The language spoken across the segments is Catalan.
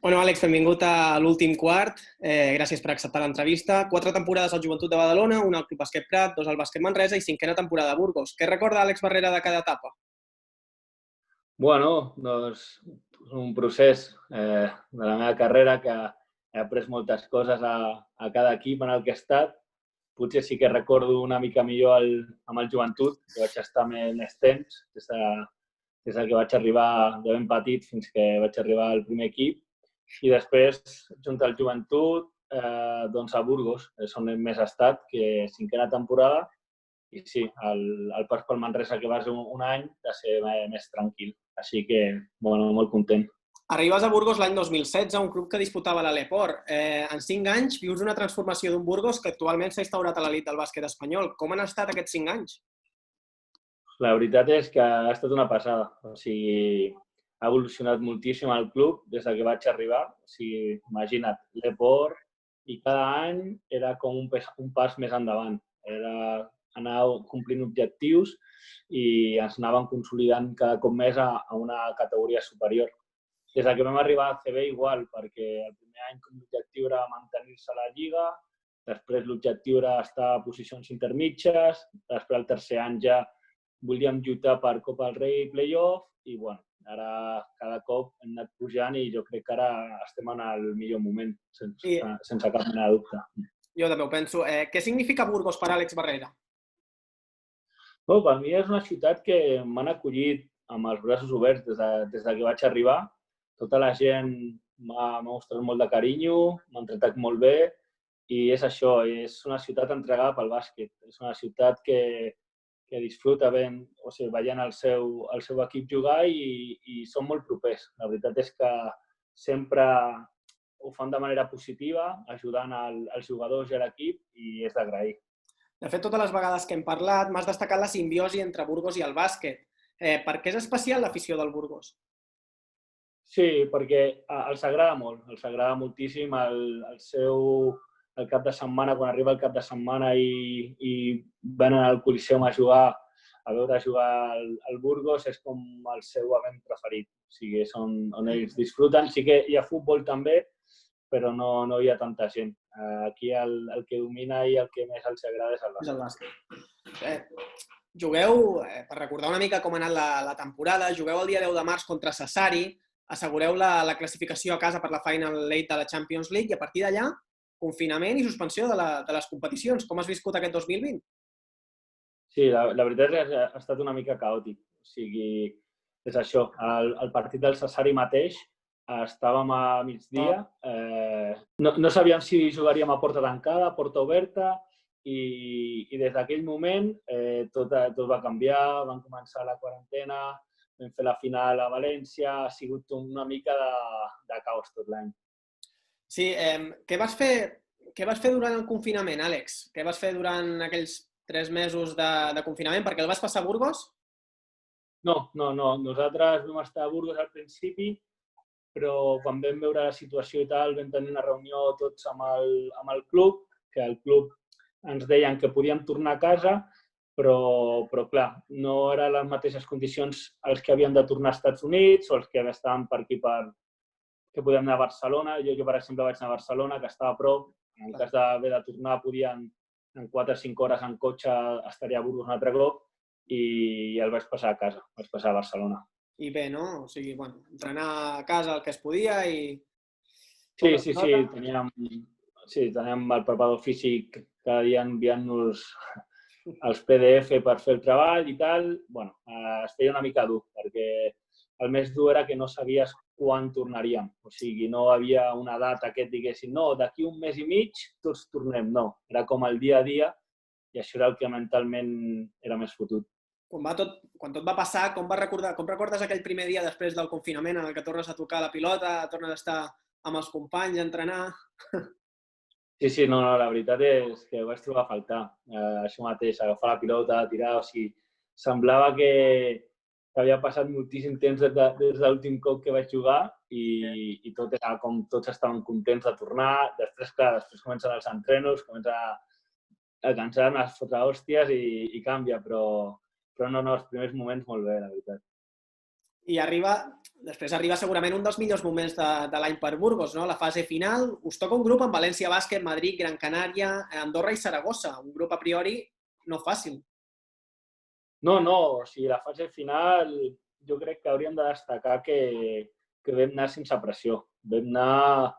Bueno, Àlex, benvingut a l'últim quart. Gràcies per acceptar l'entrevista. 4 temporades al Joventut de Badalona, una al Club Bàsquet Prat, 2 al Bàsquet Manresa i 5a temporada a Burgos. Què recorda Àlex Barrera de cada etapa? Bueno, doncs un procés de la meva carrera que he après moltes coses a cada equip en el que he estat. Potser sí que recordo una mica millor amb el Joventut, que vaig estar més temps, des que vaig arribar de ben petit fins que vaig arribar al primer equip. I després, junt al Joventut, doncs a Burgos, és on hem més estat, que 5a temporada. I sí, el pas pel Manresa, que va ser un any, va ser més tranquil. Així que, bueno, molt content. Arribes a Burgos l'any 2016, un club que disputava l'Aleport. En 5 anys vius una transformació d'un Burgos que actualment s'ha instaurat a l'elit del bàsquet espanyol. Com han estat aquests 5 anys? La veritat és que ha estat una passada. O sigui, ha evolucionat moltíssim el club des que vaig arribar. O sigui, imagina't, l'Eport, i cada any era com un pas més endavant. Era anar complint objectius i ens anaven consolidant cada cop més a una categoria superior. Des que vam arribar a CB igual, perquè el primer any l'objectiu era mantenir-se a la Lliga, després l'objectiu era estar a posicions intermitges, després el tercer any ja volíem lluitar per Copa del Rei i Playoff, i bueno, ara cada cop hem anat pujant i jo crec que ara estem en el millor moment, sense cap mena de dubte. Jo també ho penso. Què significa Burgos per Àlex Barrera? Per mi és una ciutat que m'han acollit amb els braços oberts des que vaig arribar. Tota la gent m'ha mostrat molt de carinyo, m'han tractat molt bé i és això, és una ciutat entregada pel bàsquet. És una ciutat que disfruta veient el seu equip jugar i són molt propers. La veritat és que sempre ho fan de manera positiva, ajudant els jugadors i l'equip, i és d'agrair. De fet, totes les vegades que hem parlat, m'has destacat la simbiosi entre Burgos i el bàsquet. Per què és especial l'afició del Burgos? Sí, perquè els agrada molt, els agrada moltíssim el cap de setmana, quan arriba el cap de setmana i venen al Coliseum a veure jugar al Burgos, és com el seu event preferit. O sigui, és on ells disfruten. Sí que hi ha futbol també, però no hi ha tanta gent. Aquí el que domina i el que més els agrada és el bàsquet. Jugueu, per recordar una mica com ha anat la temporada, jugueu el dia 10 de març contra Sassari, assegureu la classificació a casa per la Final 8 de la Champions League i a partir d'allà, confinament i suspensió de les competicions. Com has viscut aquest 2020? Sí, la veritat és que ha estat una mica caòtic. O sigui, és això, el partit del Sassari mateix estàvem a migdia, no sabíem si jugaríem a porta tancada, a porta oberta, i des d'aquell moment tot va canviar, van començar la quarantena, vam fer la final a València, ha sigut una mica de caos tot l'any. Sí, què vas fer durant el confinament, Àlex? Què vas fer durant aquells 3 mesos de confinament? Perquè el vas passar a Burgos? No. Nosaltres vam estar a Burgos al principi, però quan vam veure la situació i tal, vam tenir una reunió tots amb el club, que el club ens deien que podíem tornar a casa, però clar, no eren les mateixes condicions els que havien de tornar als Estats Units o els que estaven per aquí, que podíem anar a Barcelona. Jo, per exemple, vaig anar a Barcelona, que estava a prop. En cas d'haver de tornar, podien en 4 o 5 hores en cotxe estaria a Burgos un altre cop i el vaig passar a casa, vaig passar a Barcelona. I bé, no? O sigui, bueno, entrenar a casa el que es podia i... Sí, teníem el preparador físic cada dia enviant-nos els PDF per fer el treball i tal. Bueno, es feia una mica dur, perquè el més dur era que no sabies quan tornaríem. O sigui, no havia una data que et diguessin no, d'aquí un mes i mig tots tornem. No, era com el dia a dia i això era el que mentalment era més fotut. Quan tot va passar, com recordes aquell primer dia després del confinament en el que tornes a tocar la pilota, tornes a estar amb els companys, a entrenar? Sí, no, la veritat és que ho vaig trobar a faltar. Això mateix, agafar la pilota, tirar, o sigui, semblava que havia passat moltíssim temps des de l'últim cop que vaig jugar i tot era com tots estaven contents de tornar. Després comencen els entrenos, comença a cansar-me, a fotre hòsties i canvia, però no, els primers moments molt bé, la veritat. I arriba Després arriba segurament un dels millors moments de l'any per Burgos, no? La fase final. Us toca un grup amb València Bàsquet, Madrid, Gran Canària, Andorra i Saragossa. Un grup a priori no fàcil. No, o sigui, la fase final jo crec que hauríem de destacar que vam anar sense pressió. Vam anar a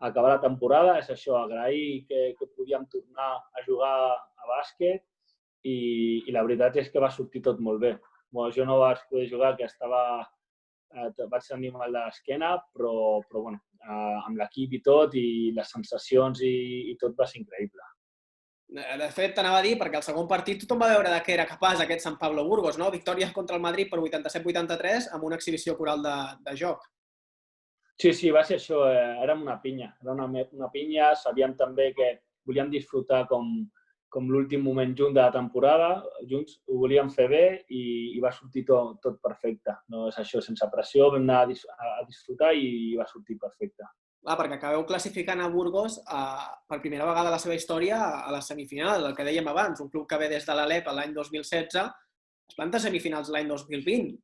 acabar la temporada, és això, agrair que podíem tornar a jugar a bàsquet i la veritat és que va sortir tot molt bé. Bueno, jo no vaig poder jugar, que vaig tenir mal de l'esquena, però bueno, amb l'equip i tot, i les sensacions i tot va ser increïble. De fet, t'anava a dir, perquè el segon partit tothom va veure de què era capaç aquest Sant Pablo Burgos, no? Victòria contra el Madrid per 87-83 amb una exhibició coral de joc. Sí, va ser això, érem una pinya. Era una pinya, sabíem també que volíem disfrutar com l'últim moment junt de la temporada, junts ho volíem fer bé i va sortir tot perfecte. No és això, sense pressió, vam anar a disfrutar i va sortir perfecte. Perquè acabeu classificant a Burgos per primera vegada a la seva història a la semifinal, el que dèiem abans, un club que ve des de l'Alep l'any 2016, es planta a semifinals l'any 2020.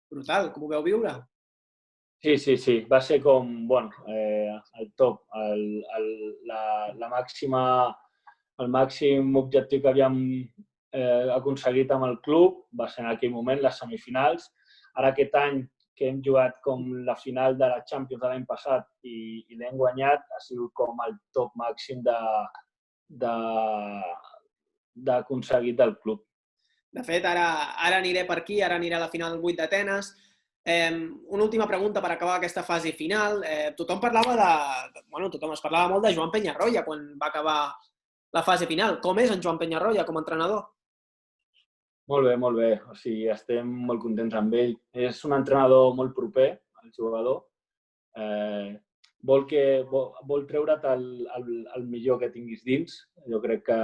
Brutal, com ho veu viure? Sí, va ser com, bueno, el top, el màxim objectiu que havíem aconseguit amb el club va ser en aquell moment les semifinals. Ara aquest any que hem jugat com la final de la Champions de l'any passat i l'hem guanyat, ha sigut com el top màxim d'aconseguit del club. De fet, ara aniré per aquí, ara aniré a la final 8 d'Atenes. Una última pregunta per acabar aquesta fase final. Tothom es parlava molt de Joan Peñarroya quan va acabar la fase final. Com és en Joan Peñarroya com a entrenador? Molt bé. O sigui, estem molt contents amb ell. És un entrenador molt proper al jugador. Vol treure't el millor que tinguis dins. Jo crec que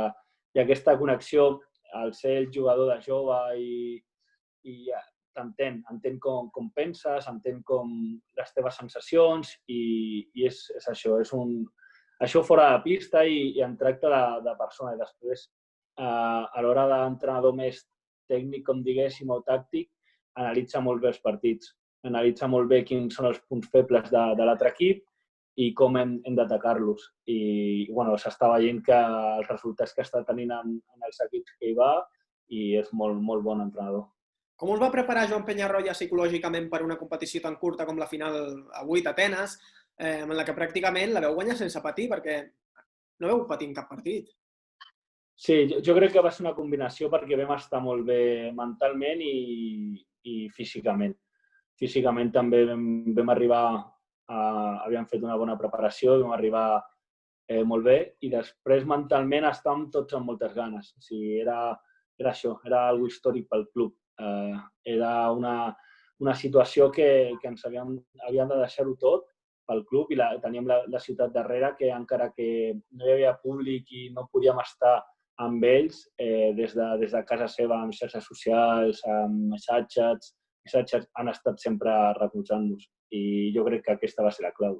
hi ha aquesta connexió al ser el jugador de jove i entén com penses, entén com les teves sensacions i és això, això fora de pista i en tracta de persona. I després, a l'hora d'entrenador més tècnic, com diguéssim, o tàctic, analitza molt bé els partits. Analitza molt bé quins són els punts febles de l'altre equip i com hem d'atacar-los. I s'està veient que els resultats que està tenint en els equips que hi va i és molt bon entrenador. Com us va preparar Joan Peñarroya psicològicament per una competició tan curta com la final avui d'Atenes, en la que pràcticament la veu guanyar sense patir, perquè no veu patir en cap partit? Sí, jo crec que va ser una combinació perquè vam estar molt bé mentalment i físicament. Físicament també vam arribar, havíem fet una bona preparació, vam arribar molt bé i després mentalment estàvem tots amb moltes ganes. O sigui, era això, era algo històric pel club. Era una situació que ens havíem de deixar-ho tot pel club i teníem la ciutat darrere que encara que no hi havia públic i no podíem estar amb ells des de casa seva, amb xarxes socials, amb missatges han estat sempre recolzant-nos i jo crec que aquesta va ser la clau.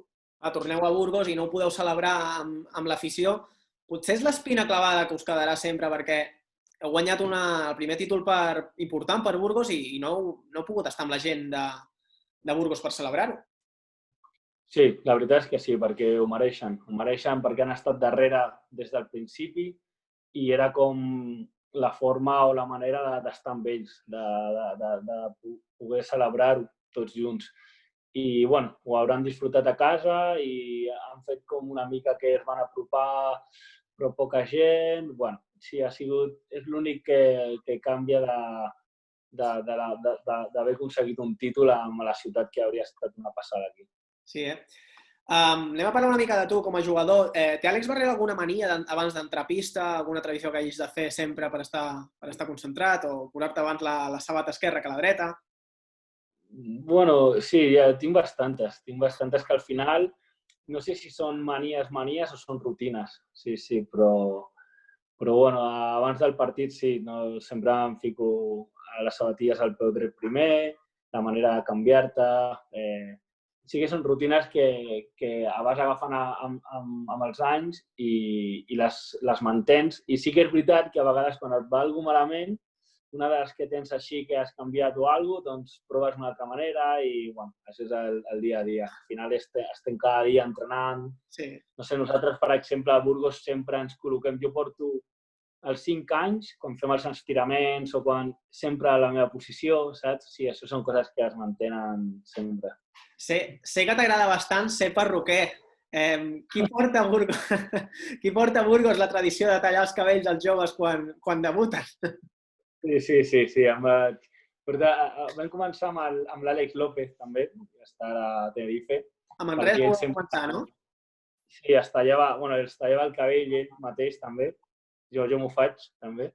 Torneu a Burgos i no ho podeu celebrar amb l'afició. Potser és l'espina clavada que us quedarà sempre perquè heu guanyat el primer títol important per Burgos i no heu pogut estar amb la gent de Burgos per celebrar-ho. Sí, la veritat és que sí, perquè ho mereixen. Ho mereixen perquè han estat darrere des del principi i era com la forma o la manera d'estar amb ells, de poder celebrar-ho tots junts. I, ho hauran disfrutat a casa i han fet com una mica que es van apropar, però poca gent. Sí, és l'únic que canvia d'haver aconseguit un títol amb la ciutat que hauria estat una passada aquí. Sí, anem a parlar una mica de tu com a jugador. Té Àlex Barrera alguna mania abans d'entrar a pista, alguna tradició que hagis de fer sempre per estar concentrat o posar-te abans la sabata esquerra que la dreta? Sí, ja tinc bastantes. Tinc bastantes que al final no sé si són manies o són rutines. Sí, però abans del partit sí, sempre em fico a les sabatilles al peu dret primer, la manera de canviar-te. Sí que són rutines que vas agafant amb els anys i les mantens. I sí que és veritat que a vegades quan et va alguna malament una de les que tens així que has canviat o alguna cosa, doncs proves una altra manera i, bueno, això és el dia a dia. Al final estem cada dia entrenant. Sí. No sé, nosaltres, per exemple, a Burgos sempre ens col·loquem. Jo porto els 5 anys, quan fem els estiraments o quan sempre a la meva posició, saps? Sí, això són coses que es mantenen sempre. Sé que t'agrada bastant ser perruquer. Qui porta a Burgos la tradició de tallar els cabells als joves quan debuten? Sí. Vam començar amb l'Àlex López, també, que està a Tenerife. A Manresa ho vam començar, no? Sí, es tallava el cabell ell mateix, també. Jo m'ho faig, també.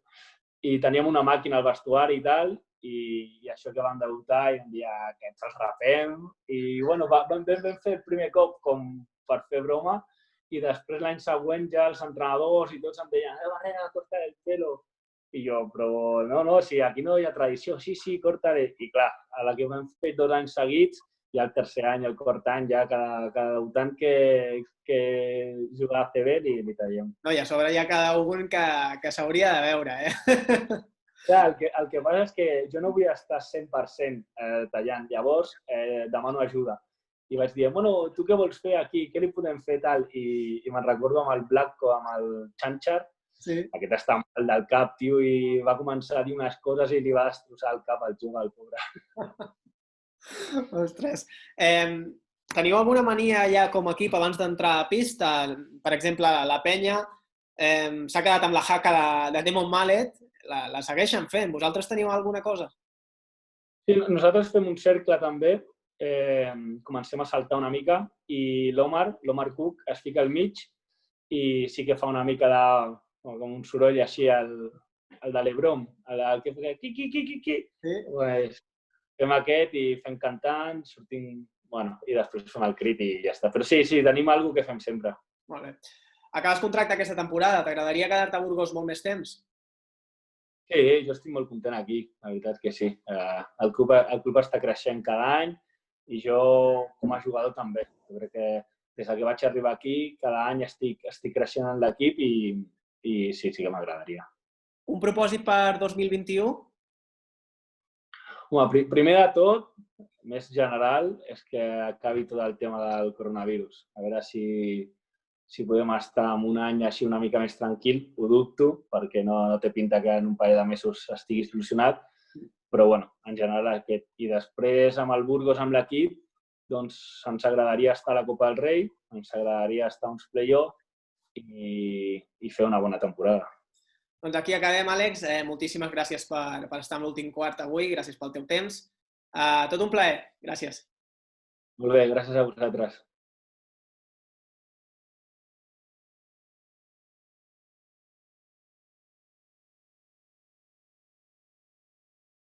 I teníem una màquina al vestuari i tal, i això que vam debutar i vam dir que ens els rapem. I, bueno, vam fer el primer cop com per fer broma i després l'any següent ja els entrenadors i tots em deien Barrera, corta el pelo. I jo, però no, si aquí no hi ha tradició. Sí, cortaré. I clar, a la que ho hem fet 2 anys seguits, ja el tercer any, el quart any, ja cada debutant que juga a CB li tallem. No, i a sobre hi ha cada un que s'hauria de veure, Clar, el que passa és que jo no vull estar 100% tallant, llavors demano ajuda. I vaig dir, bueno, tu què vols fer aquí? Què li podem fer tal? I me'n recordo amb el Blanco, amb el Chanchar, sí. Aquest està mal del cap, tio, i va començar a dir unes coses i li va destrossar el cap al juga, el pobre. Ostres. Teniu alguna mania ja com a equip abans d'entrar a pista? Per exemple, la Penya s'ha quedat amb la haka de Demon Mallet, la segueixen fent. Vosaltres teniu alguna cosa? Sí, nosaltres fem un cercle també, comencem a saltar una mica i l'Omar Cook es fica al mig i sí que fa una mica com un soroll així, el de l'Ebrom, el que fa qui. Pues, fem aquest i fem cantant, sortim, bueno, i després fem el crit i ja està. Però sí, tenim alguna que fem sempre. Molt bé. Acabes contracte aquesta temporada. T'agradaria quedar-te a Burgos molt més temps? Sí, jo estic molt content aquí, la veritat que sí. El club està creixent cada any i jo, com a jugador, també. Jo crec que des que vaig arribar aquí, cada any estic creixent en l'equip i sí que m'agradaria. Un propòsit per 2021? Home, primer de tot, més general, és que acabi tot el tema del coronavirus. A veure si podem estar en un any així una mica més tranquil, ho dubto, perquè no té pinta que en un parell de mesos estigui solucionat, però bueno, en general aquest. I després amb el Burgos, amb l'equip, doncs ens agradaria estar a la Copa del Rei, ens agradaria estar a uns play-off i fer una bona temporada. Doncs aquí acabem, Àlex. Moltíssimes gràcies per estar en l'últim quart avui, gràcies pel teu temps. Tot un plaer. Gràcies. Molt bé, gràcies a vosaltres.